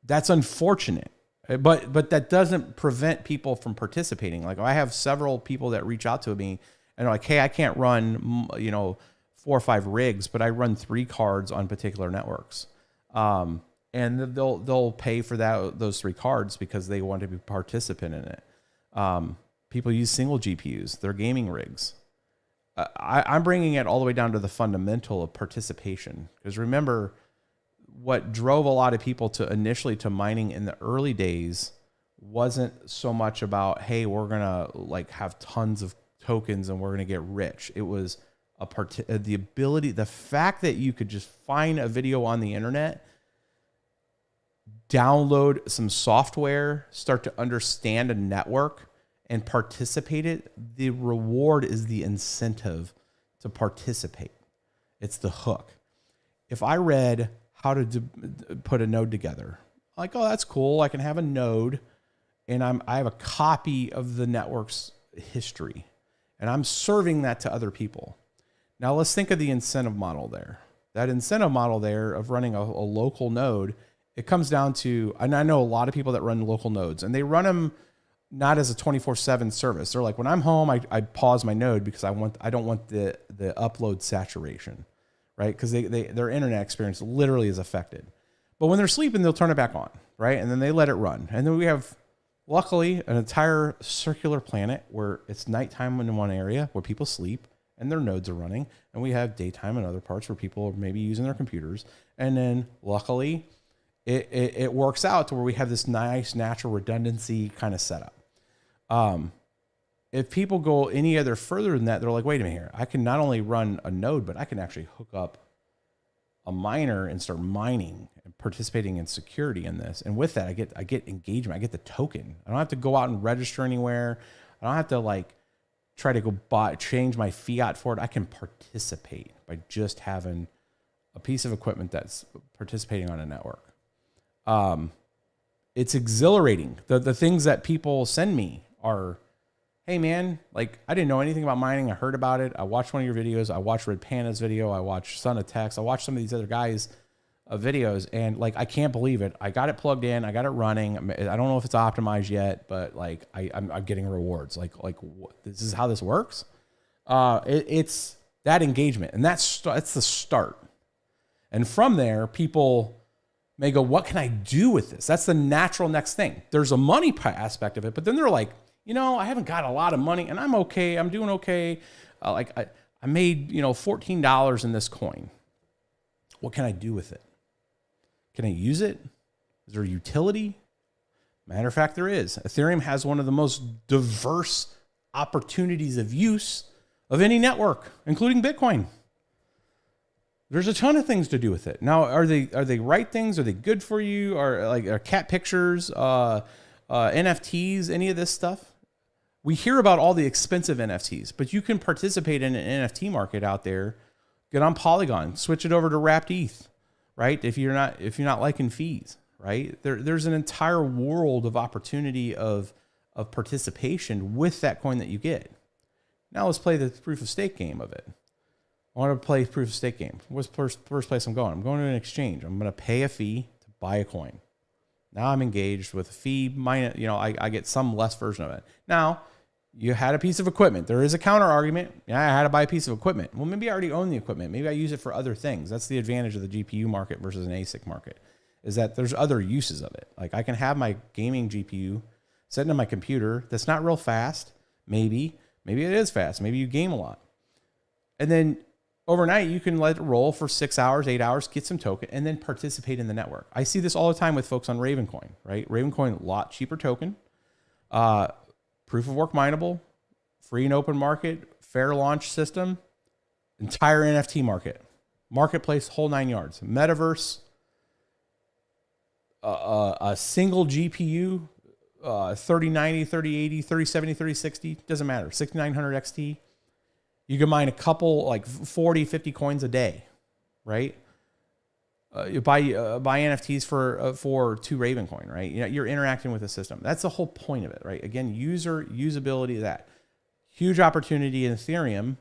that's unfortunate, but that doesn't prevent people from participating. Like, I have several people that reach out to me and are like, "Hey, I can't run 4 or 5 rigs, but I run 3 cards on particular networks." And they'll pay for those 3 cards because they want to be a participant in it. People use single GPUs, they're gaming rigs. I'm bringing it all the way down to the fundamental of participation, because remember, what drove a lot of people initially to mining in the early days wasn't so much about, hey, we're gonna have tons of tokens and we're gonna get rich. It was the ability, the fact that you could just find a video on the internet, download some software, start to understand a network, and participate it. The reward is the incentive to participate. It's the hook. If I read how to put a node together, like, oh, that's cool. I can have a node, and I have a copy of the network's history, and I'm serving that to other people. Now let's think of the incentive model there. That incentive model there of running a local node, it comes down to, and I know a lot of people that run local nodes, and they run them not as a 24/7 service. They're like, when I'm home, I pause my node because I don't want the upload saturation, right? Because their internet experience literally is affected. But when they're sleeping, they'll turn it back on, right? And then they let it run. And then we have, luckily, an entire circular planet where it's nighttime in one area where people sleep and their nodes are running, and we have daytime in other parts where people are maybe using their computers. And then luckily, it works out to where we have this nice natural redundancy kind of setup. If people go any other further than that, they're like, wait a minute here, I can not only run a node, but I can actually hook up a miner and start mining and participating in security in this. And with that, I get engagement. I get the token. I don't have to go out and register anywhere. I don't have to try to go change my fiat for it. I can participate by just having a piece of equipment that's participating on a network. It's exhilarating. The things that people send me are, hey man, I didn't know anything about mining. I heard about it. I watched one of your videos. I watched Red Panda's video. I watched Son of Tex. I watched some of these other guys' videos, and I can't believe it. I got it plugged in. I got it running. I don't know if it's optimized yet, but I'm getting rewards. This is how this works. It's that engagement, and that's the start. And from there, people may go, what can I do with this? That's the natural next thing. There's a money aspect of it, but then they're like, I haven't got a lot of money and I'm okay. I'm doing okay. I made, $14 in this coin. What can I do with it? Can I use it? Is there utility? Matter of fact, there is. Ethereum has one of the most diverse opportunities of use of any network, including Bitcoin. There's a ton of things to do with it. Now, are they right things? Are they good for you? Are cat pictures, NFTs, any of this stuff? We hear about all the expensive NFTs, but you can participate in an NFT market out there. Get on Polygon, switch it over to wrapped ETH, right? If you're not liking fees, right? There's an entire world of opportunity of participation with that coin that you get. Now let's play the proof of stake game of it. I want to play proof of stake game. What's the first place I'm going? I'm going to an exchange. I'm going to pay a fee to buy a coin. Now I'm engaged with a fee minus, I get some less version of it. Now, you had a piece of equipment. There is a counter argument. Yeah, I had to buy a piece of equipment. Well, maybe I already own the equipment. Maybe I use it for other things. That's the advantage of the GPU market versus an ASIC market, is that there's other uses of it. Like I can have my gaming GPU sitting on my computer that's not real fast. Maybe it is fast. Maybe you game a lot. And then overnight, you can let it roll for 6 hours, 8 hours, get some token, and then participate in the network. I see this all the time with folks on Ravencoin, right? Ravencoin, a lot cheaper token. Proof of work mineable, free and open market, fair launch system, entire NFT market, marketplace, whole 9 yards, metaverse, a single GPU, 3090, 3080, 3070, 3060, doesn't matter, 6900 XT. You can mine a couple, like 40, 50 coins a day, right? You buy NFTs for 2 Ravencoin, right? You're interacting with the system. That's the whole point of it, right? Again, usability of that. Huge opportunity in Ethereum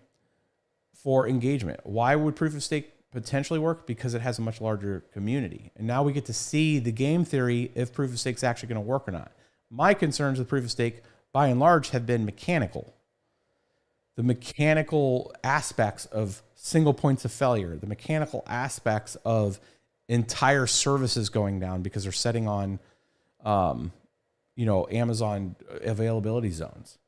for engagement. Why would proof of stake potentially work? Because it has a much larger community. And now we get to see the game theory if proof of stake is actually going to work or not. My concerns with proof of stake, by and large, have been mechanical. The mechanical aspects of single points of failure, the mechanical aspects of entire services going down because they're setting on, Amazon availability zones.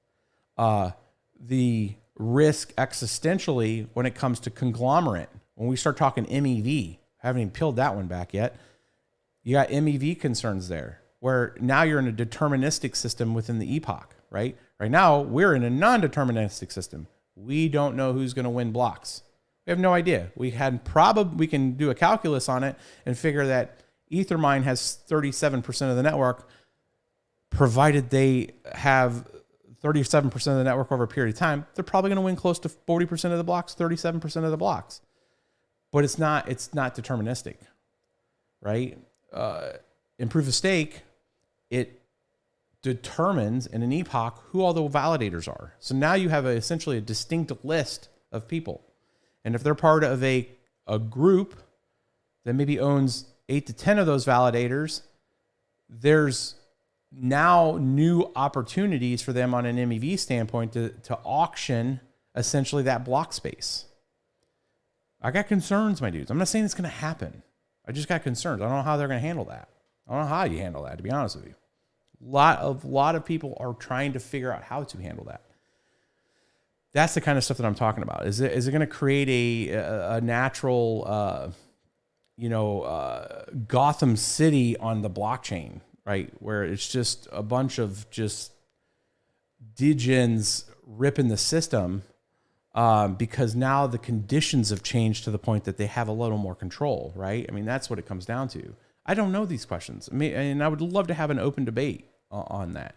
The risk existentially when it comes to conglomerate. When we start talking MEV, haven't even peeled that one back yet. You got MEV concerns there, where now you're in a deterministic system within the epoch, right? Right now, we're in a non-deterministic system. We don't know who's going to win blocks. We have no idea. We can do a calculus on it and figure that Ethermine has 37% of the network, provided they have 37% of the network over a period of time. They're probably going to win close to 40% of the blocks, 37% of the blocks. But it's not deterministic, right? In proof of stake, it determines in an epoch who all the validators are. So now you have essentially a distinct list of people. And if they're part of a group that maybe owns 8 to 10 of those validators, there's now new opportunities for them on an MEV standpoint to auction essentially that block space. I got concerns, my dudes. I'm not saying it's going to happen. I just got concerns. I don't know how they're going to handle that. I don't know how you handle that, to be honest with you. A lot of people are trying to figure out how to handle that. That's the kind of stuff that I'm talking about. Is it going to create a natural, Gotham City on the blockchain, right? Where it's just a bunch of just degens ripping the system because now the conditions have changed to the point that they have a little more control, right? I mean, that's what it comes down to. I don't know these questions. I mean, and I would love to have an open debate on that.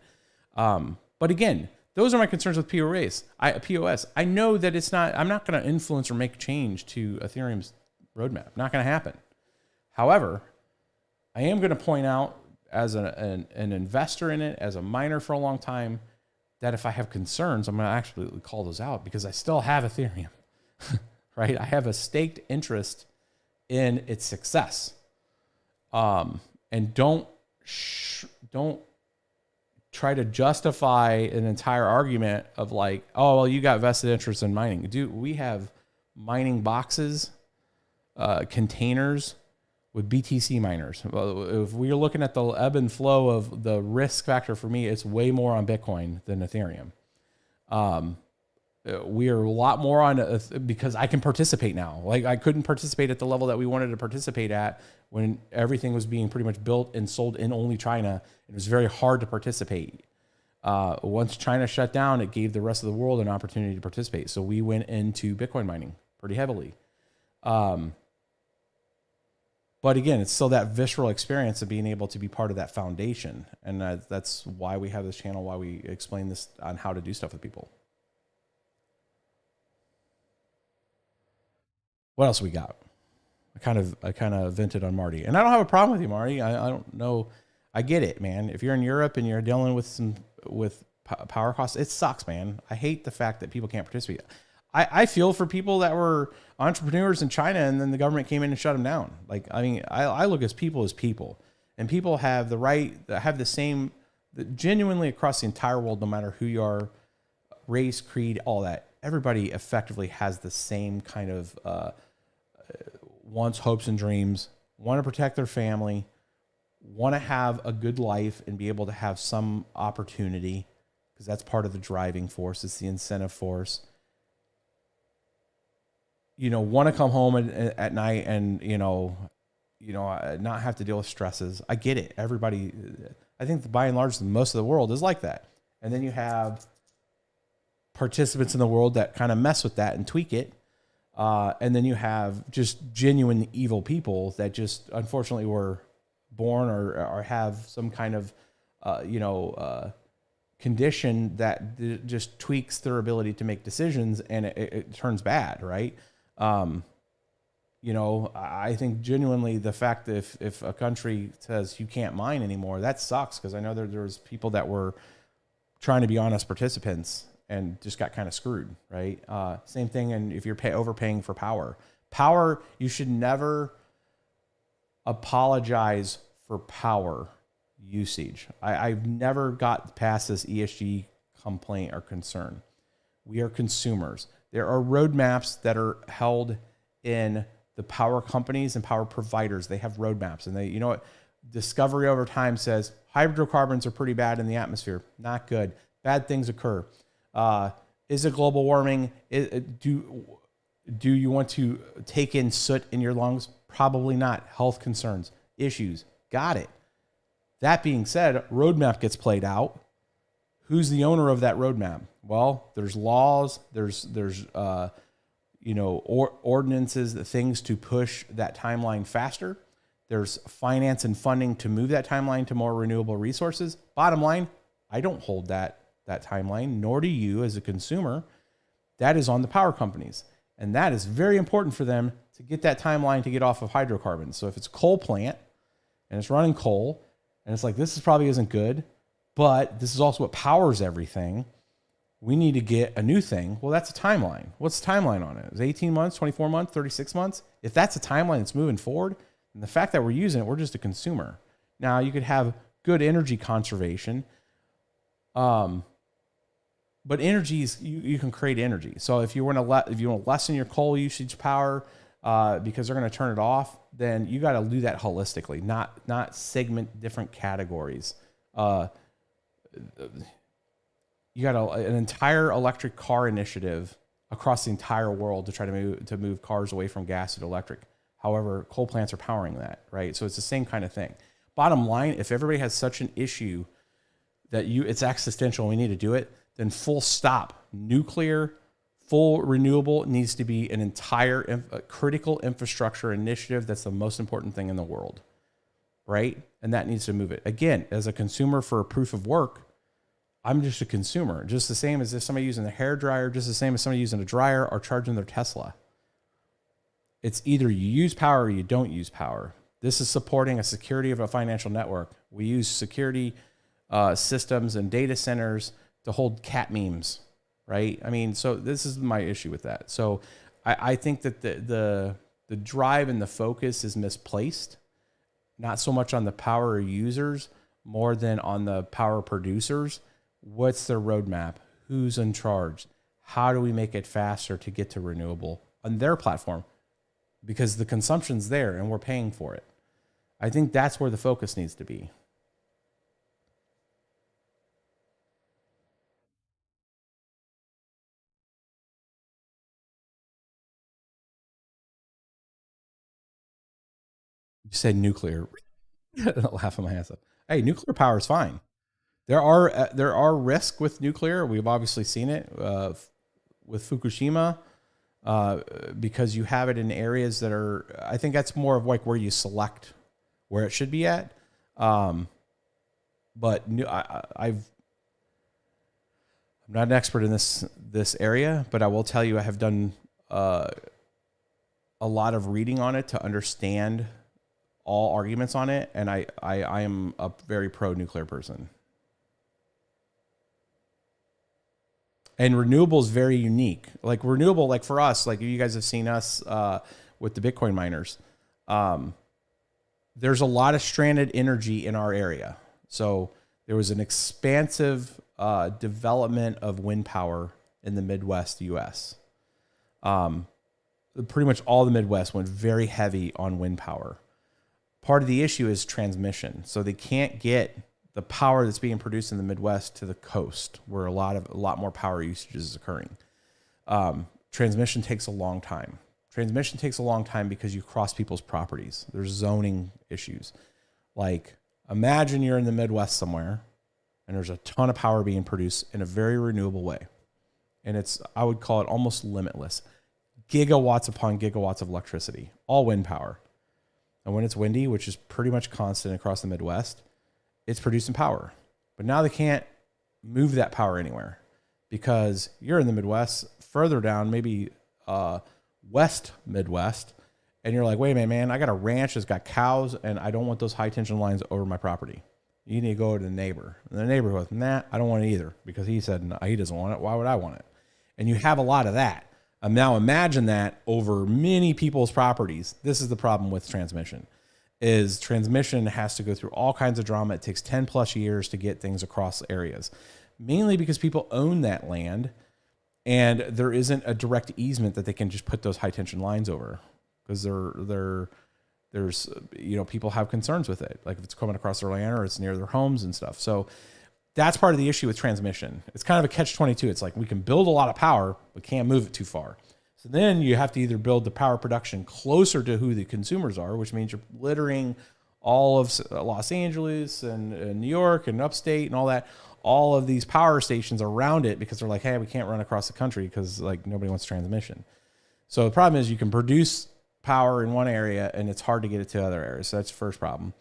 But again, those are my concerns with POS. I know that I'm not going to influence or make change to Ethereum's roadmap. Not going to happen. However, I am going to point out as an investor in it, as a miner for a long time, that if I have concerns, I'm going to actually call those out because I still have Ethereum, right? I have a staked interest in its success. And don't try to justify an entire argument of like, oh, well, you got vested interest in mining. Dude, we have mining boxes, containers with BTC miners. If we're looking at the ebb and flow of the risk factor for me, it's way more on Bitcoin than Ethereum. We are a lot more on because I can participate now. Like I couldn't participate at the level that we wanted to participate at when everything was being pretty much built and sold in only China. It was very hard to participate. Once China shut down, it gave the rest of the world an opportunity to participate. So we went into Bitcoin mining pretty heavily. But again, it's still that visceral experience of being able to be part of that foundation. And that's why we have this channel, why we explain this on how to do stuff with people. What else we got? kind of vented on Marty, and I don't have a problem with you, Marty. I don't know. I get it, man. If you're in Europe and you're dealing with power costs, it sucks, man. I hate the fact that people can't participate. I feel for people that were entrepreneurs in China and then the government came in and shut them down. Like, I mean, I look at people, and people have the right, have the same, genuinely across the entire world, no matter who you are, race, creed, all that. Everybody effectively has the same kind of wants, hopes, and dreams, want to protect their family, want to have a good life and be able to have some opportunity, because that's part of the driving force. It's the incentive force. Want to come home at night and, not have to deal with stresses. I get it. Everybody, I think by and large, most of the world is like that. And then you have participants in the world that kind of mess with that and tweak it. And then you have just genuine evil people that just unfortunately were born or have some kind of, condition that just tweaks their ability to make decisions, and it turns bad, right? I think genuinely the fact that if a country says you can't mine anymore, that sucks, because I know there's people that were trying to be honest participants and just got kind of screwed, right? Same thing, and if you're overpaying for power, you should never apologize for power usage. I've never got past this ESG complaint or concern. We are consumers. There are roadmaps that are held in the power companies and power providers. They have roadmaps, and they, what discovery over time says hydrocarbons are pretty bad in the atmosphere. Not good. Bad things occur. Is it global warming? Do you want to take in soot in your lungs? Probably not. Health concerns, issues. Got it. That being said, roadmap gets played out. Who's the owner of that roadmap? Well, there's laws, there's ordinances, things to push that timeline faster. There's finance and funding to move that timeline to more renewable resources. Bottom line, I don't hold that timeline, nor do you as a consumer. That is on the power companies. And that is very important for them to get that timeline to get off of hydrocarbons. So if it's a coal plant and it's running coal, and it's like, this probably isn't good, but this is also what powers everything, we need to get a new thing. Well, that's a timeline. What's the timeline on it? Is it 18 months, 24 months, 36 months? If that's a timeline that's moving forward, and the fact that we're using it, we're just a consumer. Now, you could have good energy conservation, but energy is, you can create energy. So if you want to lessen your coal usage power because they're going to turn it off, then you got to do that holistically, not segment different categories. You got an entire electric car initiative across the entire world to try to move cars away from gas to electric. However, coal plants are powering that, right? So it's the same kind of thing. Bottom line, if everybody has such an issue that it's existential and we need to do it, then full stop. Nuclear, full renewable needs to be an entire critical infrastructure initiative. That's the most important thing in the world, right? And that needs to move it. Again, as a consumer for a proof of work, I'm just a consumer, just the same as if somebody using a hair dryer, just the same as somebody using a dryer or charging their Tesla. It's either you use power or you don't use power. This is supporting a security of a financial network. We use security systems and data centers to hold cat memes, right? I mean, so this is my issue with that. So I think that the drive and the focus is misplaced, not so much on the power users, more than on the power producers. What's their roadmap? Who's in charge? How do we make it faster to get to renewable on their platform? Because the consumption's there and we're paying for it. I think that's where the focus needs to be. You said nuclear. Laughing my ass up. Hey, nuclear power is fine. There are risks with nuclear. We've obviously seen it with Fukushima because you have it in areas that are. I think that's more of like where you select where it should be at. But I'm not an expert in this area, but I will tell you I have done a lot of reading on it to understand all arguments on it, and I am a very pro-nuclear person. And renewable is very unique. Like renewable, like for us, like you guys have seen us with the Bitcoin miners, there's a lot of stranded energy in our area. So there was an expansive development of wind power in the Midwest US. Pretty much all the Midwest went very heavy on wind power. Part of the issue is transmission. So they can't get the power that's being produced in the Midwest to the coast, where a lot more power usage is occurring. Transmission takes a long time. Transmission takes a long time because you cross people's properties. There's zoning issues. Like, imagine you're in the Midwest somewhere, and there's a ton of power being produced in a very renewable way. And I would call it almost limitless. Gigawatts upon gigawatts of electricity, all wind power. And when it's windy, which is pretty much constant across the Midwest, it's producing power. But now they can't move that power anywhere because you're in the Midwest, further down, maybe West Midwest, and you're like, wait a minute, man, I got a ranch that's got cows, and I don't want those high tension lines over my property. You need to go to the neighbor. And the neighbor goes, nah, I don't want it either, because he said no, he doesn't want it. Why would I want it? And you have a lot of that. Now imagine that over many people's properties. This is the problem with transmission. Is transmission has to go through all kinds of drama. It takes 10 plus years to get things across areas, mainly because people own that land and there isn't a direct easement that they can just put those high tension lines over, because there's people have concerns with it, like if it's coming across their land or it's near their homes and stuff. So that's part of the issue with transmission. It's kind of a catch-22. It's like we can build a lot of power but can't move it too far. So then you have to either build the power production closer to who the consumers are, which means you're littering all of Los Angeles and New York and upstate and all of these power stations around it, because they're like, hey, we can't run across the country because like nobody wants transmission. So the problem is you can produce power in one area and it's hard to get it to other areas. So that's the first problem.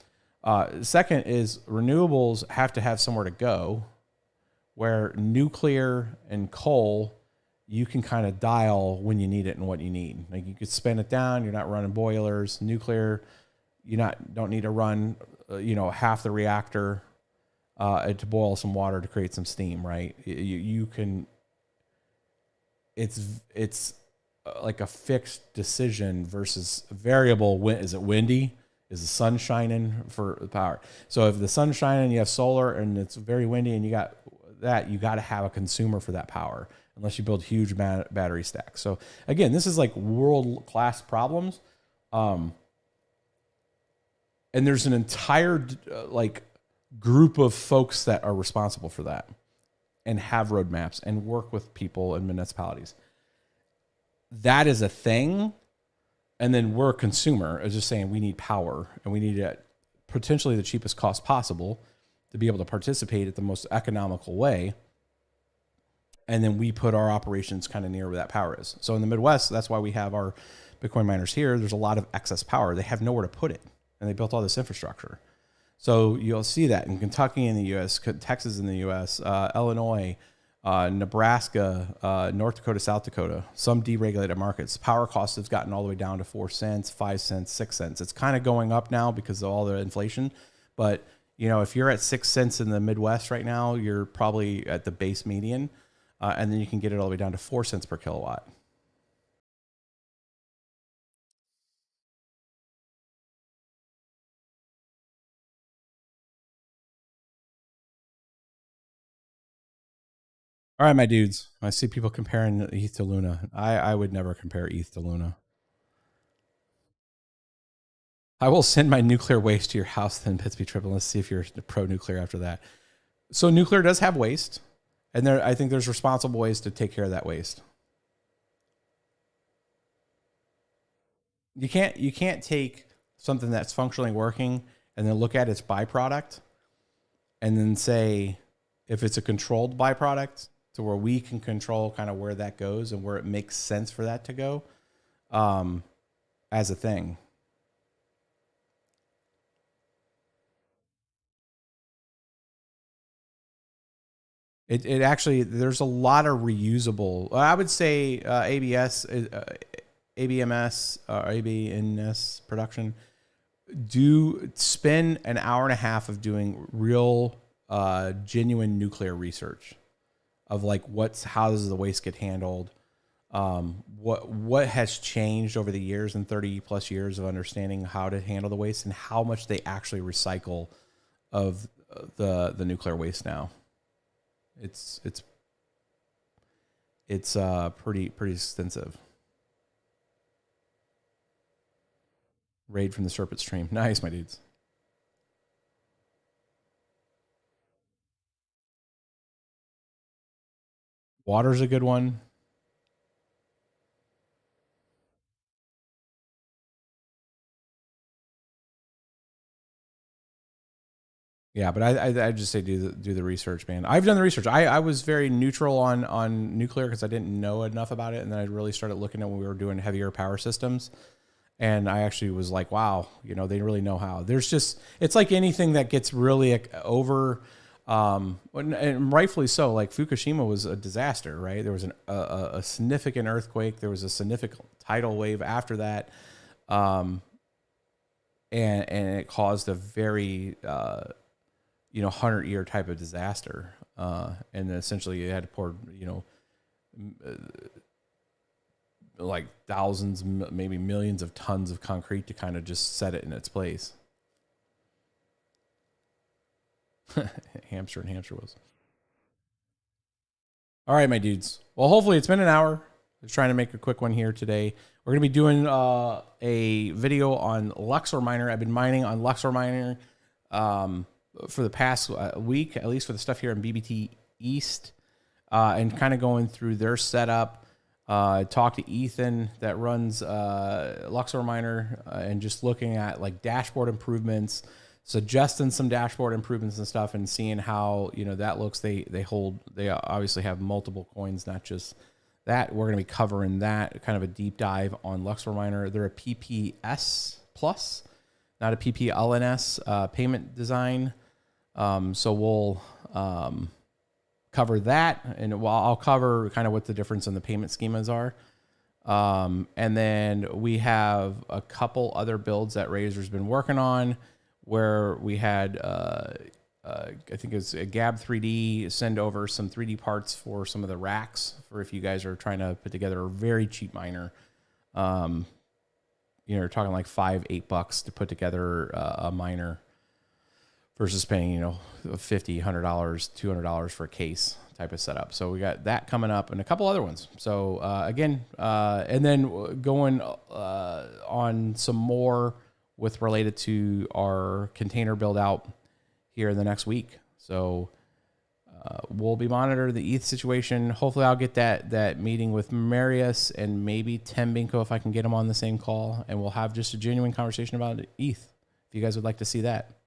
Second is renewables have to have somewhere to go, where nuclear and coal, you can kind of dial when you need it and what you need. Like you could spin it down. You're not running boilers. Nuclear, don't need to run, half the reactor to boil some water to create some steam, right? You can. It's like a fixed decision versus variable. Is it windy? Is the sun shining for the power? So if the sun's shining, you have solar, and it's very windy, and you got to have a consumer for that power, unless you build huge battery stacks. So again, this is like world-class problems. And there's an entire group of folks that are responsible for that and have roadmaps and work with people and municipalities. That is a thing. And then we're a consumer, just saying we need power and we need it potentially the cheapest cost possible to be able to participate at the most economical way. And then we put our operations kind of near where that power is. So in the Midwest, that's why we have our Bitcoin miners here. There's a lot of excess power. They have nowhere to put it, and they built all this infrastructure. So you'll see that in Kentucky in the U.S., Texas in the U.S., Illinois, Nebraska, North Dakota, South Dakota, some deregulated markets. Power costs have gotten all the way down to 4 cents, 5 cents, 6 cents. It's kind of going up now because of all the inflation. But, if you're at 6 cents in the Midwest right now, you're probably at the base median. And then you can get it all the way down to 4 cents per kilowatt. All right, my dudes. I see people comparing ETH to Luna. I would never compare ETH to Luna. I will send my nuclear waste to your house, then BitsBeTrippin. Let's see if you're pro-nuclear after that. So nuclear does have waste. And I think there's responsible ways to take care of that waste. You can't take something that's functionally working and then look at its byproduct and then say if it's a controlled byproduct to where we can control kind of where that goes and where it makes sense for that to go as a thing. It actually, there's a lot of reusable. I would say ABS ABMS or ABNS production, do spend an hour and a half of doing real, genuine nuclear research of like how does the waste get handled? What has changed over the years and 30 plus years of understanding how to handle the waste and how much they actually recycle of the nuclear waste now. It's pretty extensive. Raid from the Serpent Stream. Nice, my dudes. Water's a good one. Yeah, but I just say do the research, man. I've done the research. I was very neutral on nuclear because I didn't know enough about it, and then I really started looking at when we were doing heavier power systems, and I actually was like, wow, they really know how. It's like anything that gets really over, and rightfully so. Like Fukushima was a disaster, right? There was a significant earthquake. There was a significant tidal wave after that, and it caused a very 100-year type of disaster. And then essentially you had to pour, like thousands, maybe millions of tons of concrete to kind of just set it in its place. Hamster was. All right, my dudes. Well, hopefully it's been an hour. I was trying to make a quick one here today. We're going to be doing a video on Luxor Miner. I've been mining on Luxor Miner for the past week, at least for the stuff here in BBT East, and kind of going through their setup. Talk to Ethan that runs Luxor Miner, and just looking at like dashboard improvements, suggesting some dashboard improvements and stuff, and seeing how that looks. They obviously have multiple coins, not just that. We're going to be covering that, kind of a deep dive on Luxor Miner. They're a PPS plus, not a PPLNS payment design. So we'll cover that, and I'll cover kind of what the difference in the payment schemas are. And then we have a couple other builds that Razor's been working on, where we had, I think it's a Gab 3D send over some 3D parts for some of the racks for if you guys are trying to put together a very cheap miner. You're talking like $5-8 to put together a miner versus paying, $50, $100, $200 for a case type of setup. So we got that coming up and a couple other ones. So again, and then going on some more related to our container build out here in the next week. So we'll be monitoring the ETH situation. Hopefully I'll get that meeting with Marius and maybe Tim Binko if I can get him on the same call, and we'll have just a genuine conversation about ETH if you guys would like to see that.